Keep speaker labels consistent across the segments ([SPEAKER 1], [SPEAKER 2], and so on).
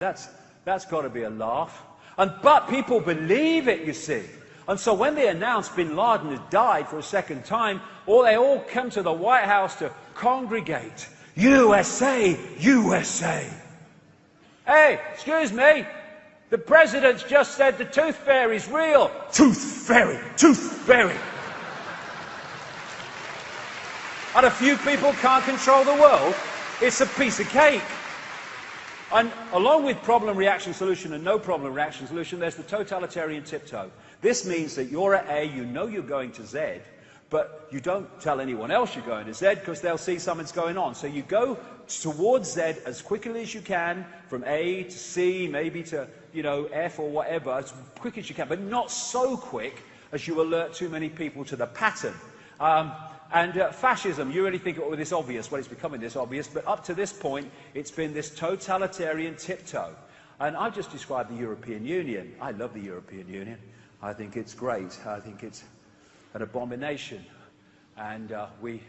[SPEAKER 1] That's got to be a laugh. But people believe it, you see. And so when they announced bin Laden had died for a second time, they all come to the White House to congregate. USA, USA. Hey, excuse me. The president's just said the tooth fairy's real. Tooth fairy, tooth fairy. And a few people can't control the world. It's a piece of cake. And along with problem, reaction, solution and no problem, reaction, solution, there's the totalitarian tiptoe. This means that you're at A, you know you're going to Z, but you don't tell anyone else you're going to Z because they'll see something's going on. So you go towards Z as quickly as you can, from A to C, maybe to, F or whatever, as quick as you can, but not so quick as you alert too many people to the pattern. Fascism, you really think it was this obvious? Well, it's becoming this obvious, but up to this point, it's been this totalitarian tiptoe. And I've just described the European Union. I love the European Union. I think it's great. I think it's an abomination. And we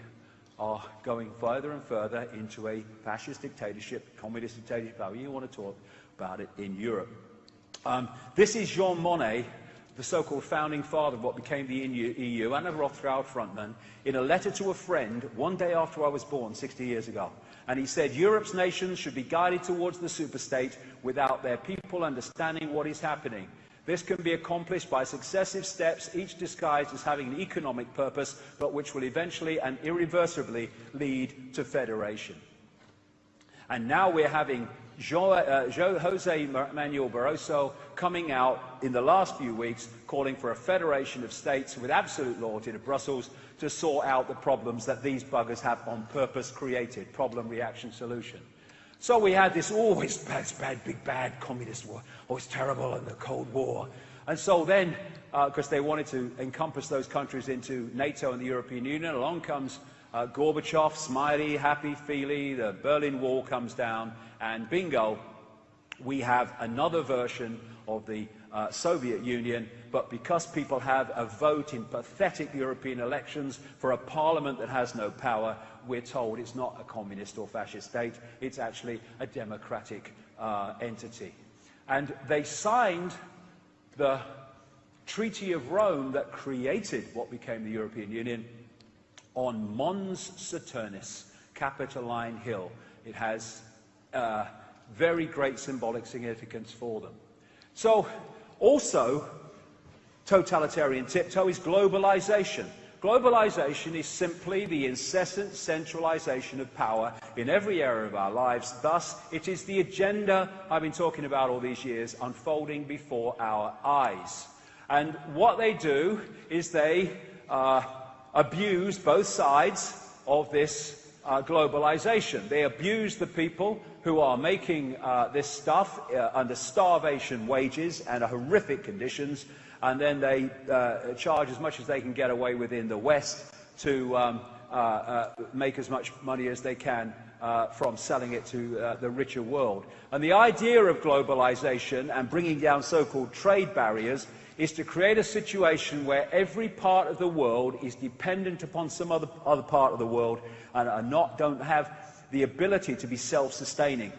[SPEAKER 1] are going further and further into a fascist dictatorship, communist dictatorship, however you want to talk about it, in Europe. This is Jean Monnet, the so-called founding father of what became the EU, and a Rothschild frontman, in a letter to a friend one day after I was born 60 years ago. And he said, Europe's nations should be guided towards the superstate without their people understanding what is happening. This can be accomplished by successive steps, each disguised as having an economic purpose, but which will eventually and irreversibly lead to federation. And now we're having Jose Manuel Barroso coming out in the last few weeks calling for a federation of states with absolute loyalty to Brussels to sort out the problems that these buggers have on purpose created. Problem, reaction, solution. So we had this always bad, big bad communist war, always terrible, and the Cold War. And so then, because they wanted to encompass those countries into NATO and the European Union, along comes Gorbachev, smiley, happy, feely, the Berlin Wall comes down, and bingo, we have another version of the Soviet Union, but because people have a vote in pathetic European elections for a parliament that has no power, we're told it's not a communist or fascist state, it's actually a democratic entity. And they signed the Treaty of Rome that created what became the European Union on Mons Saturnis, Capitoline Hill. It has very great symbolic significance for them. So, also, totalitarian tiptoe is globalization. Globalization is simply the incessant centralization of power in every area of our lives. Thus, it is the agenda I've been talking about all these years unfolding before our eyes. And what they do is they abuse both sides of this globalization. They abuse the people who are making this stuff under starvation wages and horrific conditions, and then they charge as much as they can get away with in the West to make as much money as they can from selling it to the richer world. And the idea of globalization and bringing down so-called trade barriers is to create a situation where every part of the world is dependent upon some other part of the world and don't have the ability to be self-sustaining.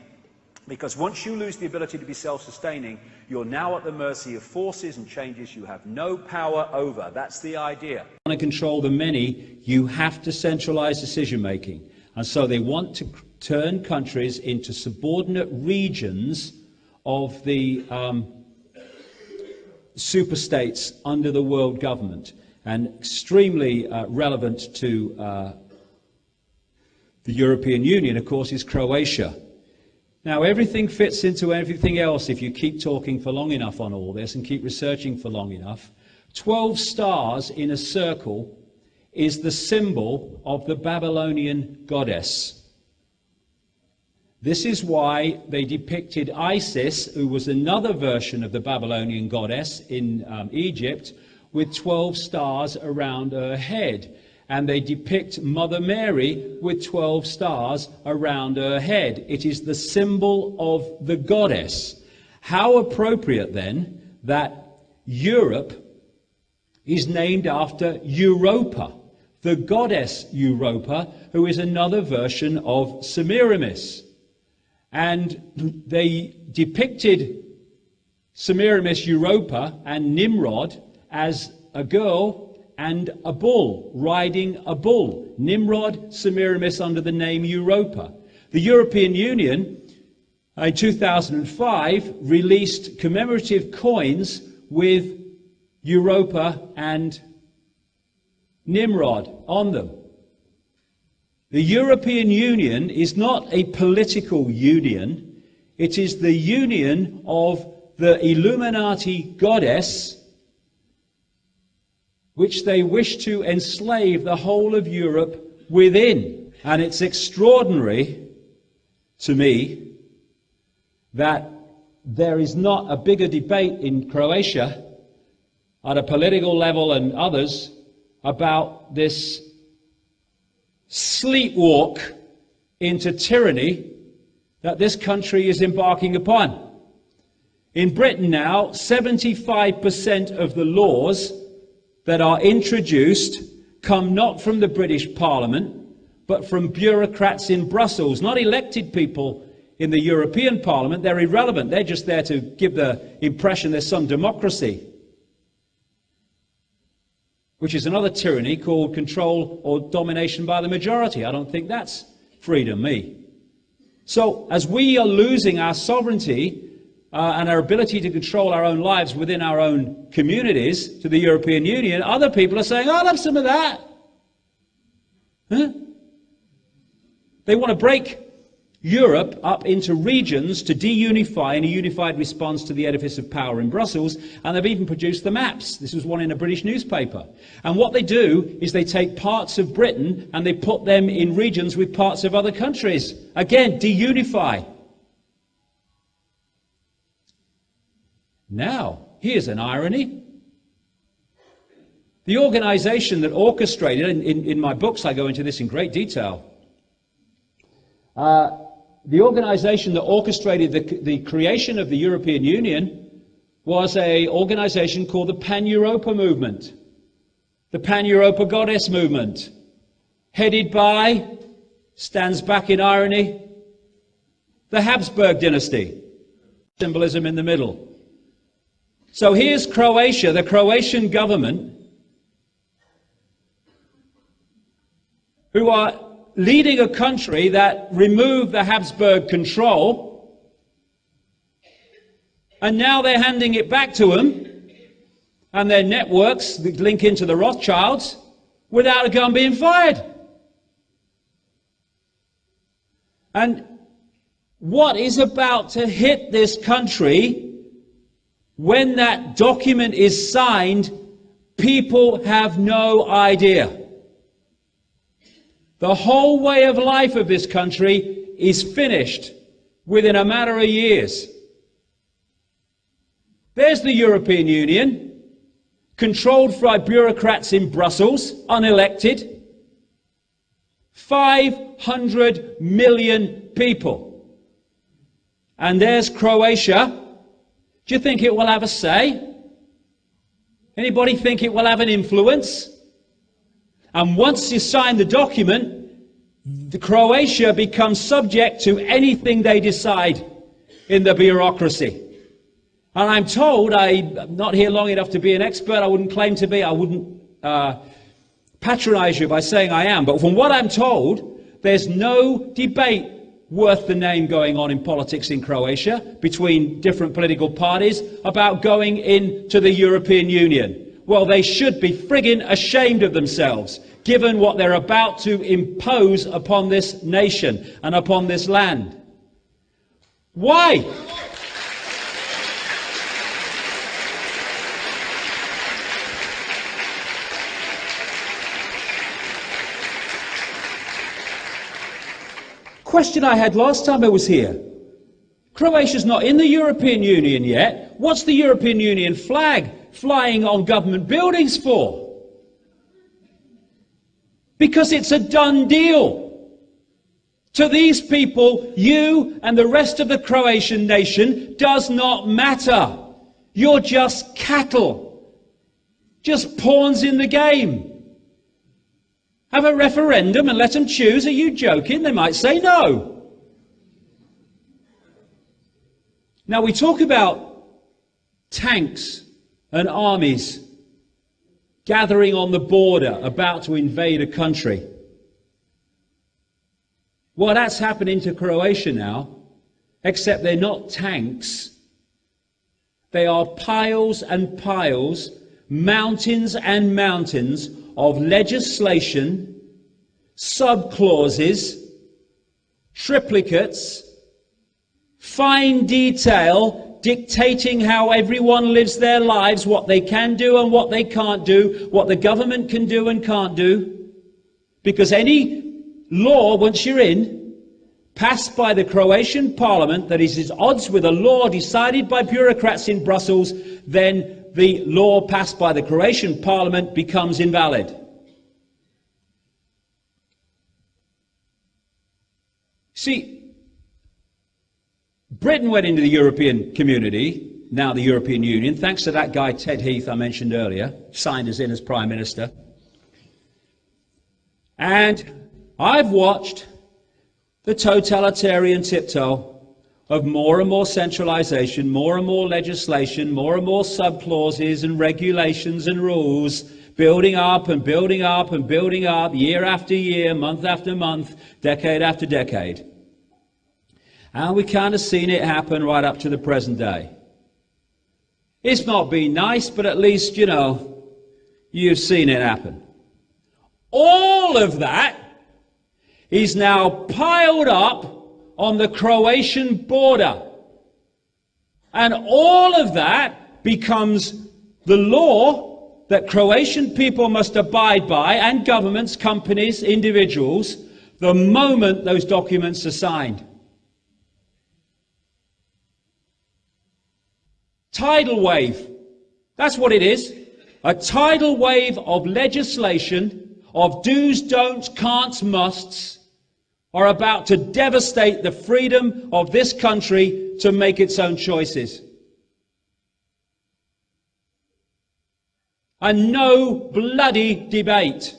[SPEAKER 1] Because once you lose the ability to be self-sustaining, you're now at the mercy of forces and changes you have no power over. That's the idea.
[SPEAKER 2] To control the many, you have to centralize decision-making. And so they want to turn countries into subordinate regions of the superstates under the world government. And extremely relevant to the European Union, of course, is Croatia. Now, everything fits into everything else if you keep talking for long enough on all this and keep researching for long enough. 12 stars in a circle is the symbol of the Babylonian goddess. This is why they depicted Isis, who was another version of the Babylonian goddess in Egypt, with 12 stars around her head. And they depict Mother Mary with 12 stars around her head. It is the symbol of the goddess. How appropriate, then, that Europe is named after Europa, the goddess Europa, who is another version of Semiramis. and they depicted Semiramis Europa and Nimrod as a girl and a bull, riding a bull. Nimrod, Semiramis under the name Europa. The European Union in 2005 released commemorative coins with Europa and Nimrod on them. The European Union is not a political union. It is the union of the Illuminati goddess, which they wish to enslave the whole of Europe within. And it's extraordinary to me that there is not a bigger debate in Croatia at a political level and others about this sleepwalk into tyranny that this country is embarking upon. In Britain now, 75% of the laws that are introduced come not from the British Parliament, but from bureaucrats in Brussels, not elected people in the European Parliament. They're irrelevant. They're just there to give the impression there's some democracy, which is another tyranny called control or domination by the majority. I don't think that's freedom, me. So as we are losing our sovereignty and our ability to control our own lives within our own communities to the European Union, other people are saying, I'll have some of that. Huh? They want to break Europe up into regions to deunify in a unified response to the edifice of power in Brussels, and they've even produced the maps. This was one in a British newspaper. And what they do is they take parts of Britain and they put them in regions with parts of other countries. Again, deunify. Now, here's an irony. The organization that orchestrated, in my books I go into this in great detail, the organization that orchestrated the creation of the European Union was an organization called the Pan-Europa Movement, the Pan-Europa Goddess Movement, headed by, stands back in irony, the Habsburg dynasty, symbolism in the middle. So here's Croatia, the Croatian government, who are leading a country that removed the Habsburg control, and now they're handing it back to them and their networks that link into the Rothschilds without a gun being fired. And what is about to hit this country when that document is signed, people have no idea. The whole way of life of this country is finished within a matter of years. There's the European Union, controlled by bureaucrats in Brussels, unelected. 500 million people. And there's Croatia. Do you think it will have a say? Anybody think it will have an influence? And once you sign the document, Croatia becomes subject to anything they decide in the bureaucracy. And I'm told, I'm not here long enough to be an expert, I wouldn't claim to be, I wouldn't patronize you by saying I am, but from what I'm told, there's no debate worth the name going on in politics in Croatia between different political parties about going into the European Union. Well, they should be friggin' ashamed of themselves, given what they're about to impose upon this nation and upon this land. Why? Question I had last time I was here. Croatia's not in the European Union yet. What's the European Union flag flying on government buildings for? Because it's a done deal. To these people, you and the rest of the Croatian nation does not matter. You're just cattle. Just pawns in the game. Have a referendum and let them choose. Are you joking? They might say no. Now we talk about tanks and armies gathering on the border, about to invade a country. Well, that's happening to Croatia now, except they're not tanks. They are piles and piles, mountains and mountains of legislation, sub-clauses, triplicates, fine detail dictating how everyone lives their lives, what they can do and what they can't do, what the government can do and can't do. Because any law, once you're in, passed by the Croatian parliament that is at odds with a law decided by bureaucrats in Brussels, then the law passed by the Croatian parliament becomes invalid. See, Britain went into the European community, now the European Union, thanks to that guy Ted Heath I mentioned earlier, signed us in as Prime Minister. And I've watched the totalitarian tiptoe of more and more centralization, more and more legislation, more and more sub-clauses and regulations and rules, building up and building up and building up, year after year, month after month, decade after decade. And we kind of seen it happen right up to the present day. It's not been nice, but at least, you know, you've seen it happen. All of that is now piled up on the Croatian border. And all of that becomes the law that Croatian people must abide by, and governments, companies, individuals, the moment those documents are signed. Tidal wave. That's what it is. A tidal wave of legislation, of do's, don'ts, can'ts, musts, are about to devastate the freedom of this country to make its own choices. And no bloody debate.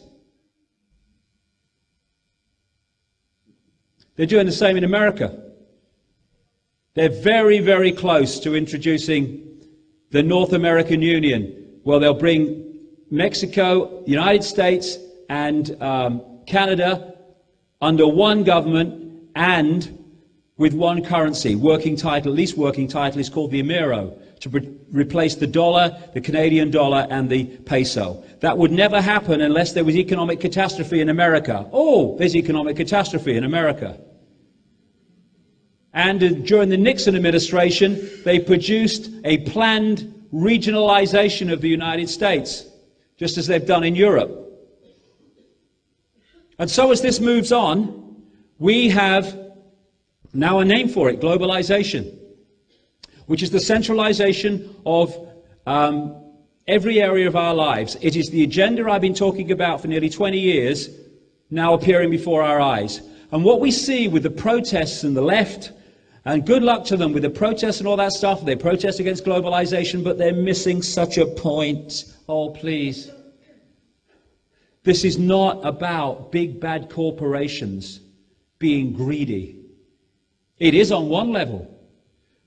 [SPEAKER 2] They're doing the same in America. They're very, very close to introducing the North American Union. Well, they'll bring Mexico, United States, and Canada under one government and with one currency. Working title, least working title, is called the Amero, to replace the dollar, the Canadian dollar, and the peso. That would never happen unless there was economic catastrophe in America. Oh, there's economic catastrophe in America. And during the Nixon administration, they produced a planned regionalization of the United States, just as they've done in Europe. And so as this moves on, we have now a name for it, globalization, which is the centralization of every area of our lives. It is the agenda I've been talking about for nearly 20 years, now appearing before our eyes. And what we see with the protests and the left, and good luck to them with the protests and all that stuff. They protest against globalization, but they're missing such a point. Oh, please. This is not about big bad corporations being greedy. It is on one level,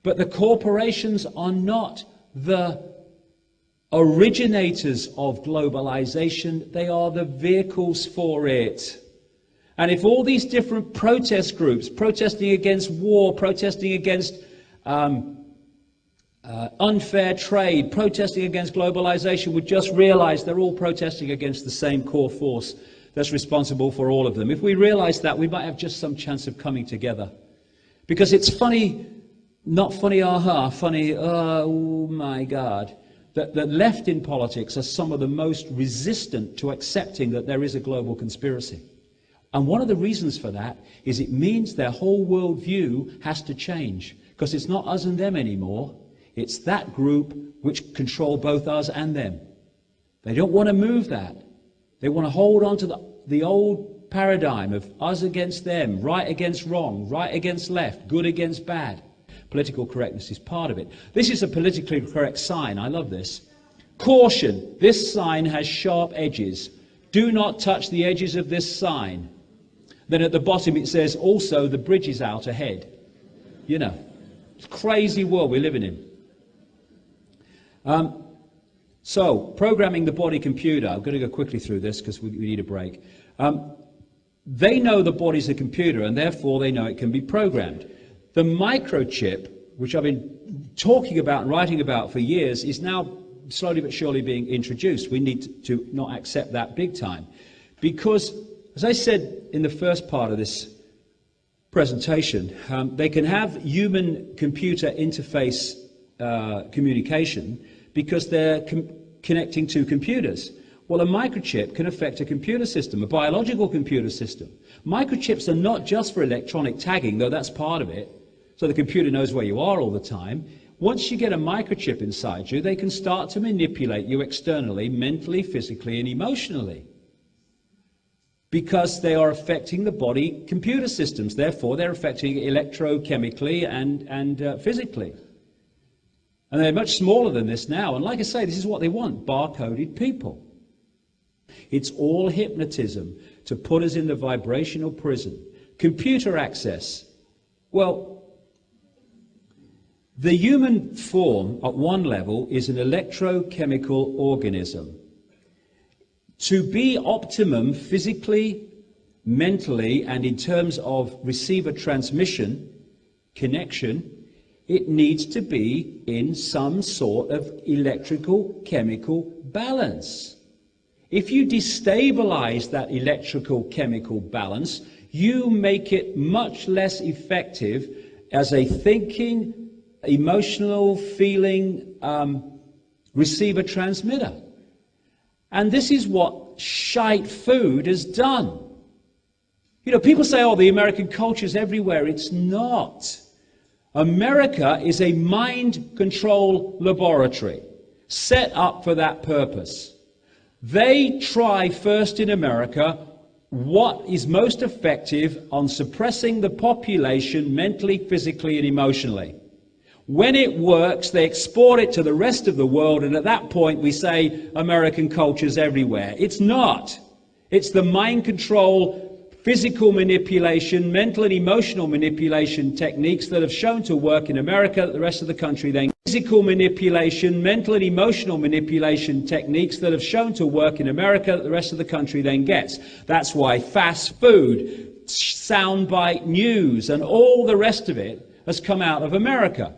[SPEAKER 2] but the corporations are not the originators of globalization. They are the vehicles for it. And if all these different protest groups, protesting against war, protesting against unfair trade, protesting against globalization, would just realize they're all protesting against the same core force that's responsible for all of them. If we realize that, we might have just some chance of coming together. Because it's funny, not funny, aha, funny, oh my God, that the left in politics are some of the most resistant to accepting that there is a global conspiracy. And one of the reasons for that is it means their whole worldview has to change. Because it's not us and them anymore. It's that group which control both us and them. They don't want to move that. They want to hold on to the old paradigm of us against them, right against wrong, right against left, good against bad. Political correctness is part of it. This is a politically correct sign. I love this. Caution, this sign has sharp edges. Do not touch the edges of this sign. Then at the bottom it says, also the bridge is out ahead. You know. It's a crazy world we're living in. So, programming the body computer, I'm going to go quickly through this because we need a break. They know the body's a computer, and therefore they know it can be programmed. The microchip, which I've been talking about and writing about for years, is now slowly but surely being introduced. We need to not accept that big time. Because, as I said in the first part of this presentation, they can have human-computer interface communication because they're connecting to computers. Well, a microchip can affect a computer system, a biological computer system. Microchips are not just for electronic tagging, though that's part of it, so the computer knows where you are all the time. Once you get a microchip inside you, they can start to manipulate you externally, mentally, physically, and emotionally, because they are affecting the body computer systems. Therefore, they're affecting electrochemically and physically. And they're much smaller than this now. And like I say, this is what they want, barcoded people. It's all hypnotism to put us in the vibrational prison. Computer access. Well, the human form at one level is an electrochemical organism. To be optimum physically, mentally, and in terms of receiver transmission, connection, it needs to be in some sort of electrical chemical balance. If you destabilize that electrical chemical balance, you make it much less effective as a thinking, emotional, feeling receiver transmitter. And this is what shite food has done. You know, people say, oh, the American culture's everywhere. It's not. America is a mind control laboratory set up for that purpose. They try first in America what is most effective on suppressing the population mentally, physically, and emotionally. When it works, they export it to the rest of the world, and at that point we say American culture's everywhere. It's not. It's the mind control, physical manipulation, mental and emotional manipulation techniques that have shown to work in America that the rest of the country then physical manipulation, mental and emotional manipulation techniques that have shown to work in America that the rest of the country then gets. That's why fast food, soundbite news, and all the rest of it has come out of America.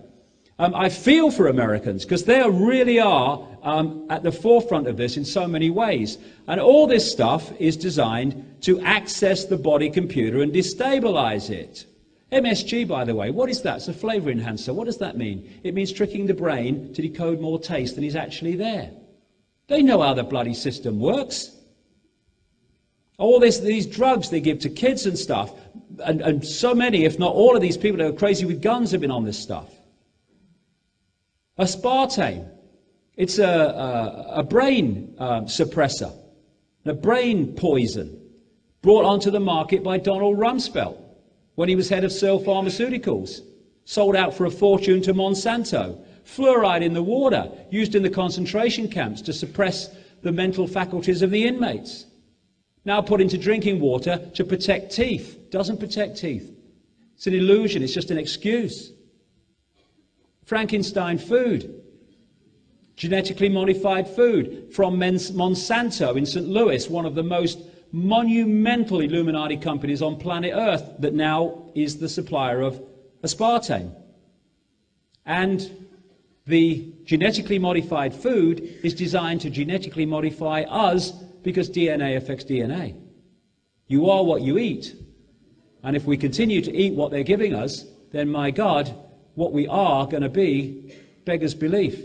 [SPEAKER 2] I feel for Americans because they really are at the forefront of this in so many ways. And all this stuff is designed to access the body computer and destabilize it. MSG, by the way, what is that? It's a flavor enhancer. What does that mean? It means tricking the brain to decode more taste than is actually there. They know how the bloody system works. All these drugs they give to kids and stuff, and so many, if not all of these people that are crazy with guns have been on this stuff. Aspartame, it's a brain suppressor, a brain poison, brought onto the market by Donald Rumsfeld when he was head of Searle Pharmaceuticals, sold out for a fortune to Monsanto. Fluoride in the water, used in the concentration camps to suppress the mental faculties of the inmates. Now put into drinking water to protect teeth. Doesn't protect teeth. It's an illusion, it's just an excuse. Frankenstein food, genetically modified food from Monsanto in St. Louis, one of the most monumental Illuminati companies on planet Earth that now is the supplier of aspartame. And the genetically modified food is designed to genetically modify us because DNA affects DNA. You are what you eat. And if we continue to eat what they're giving us, then my God, what we are going to be beggars belief.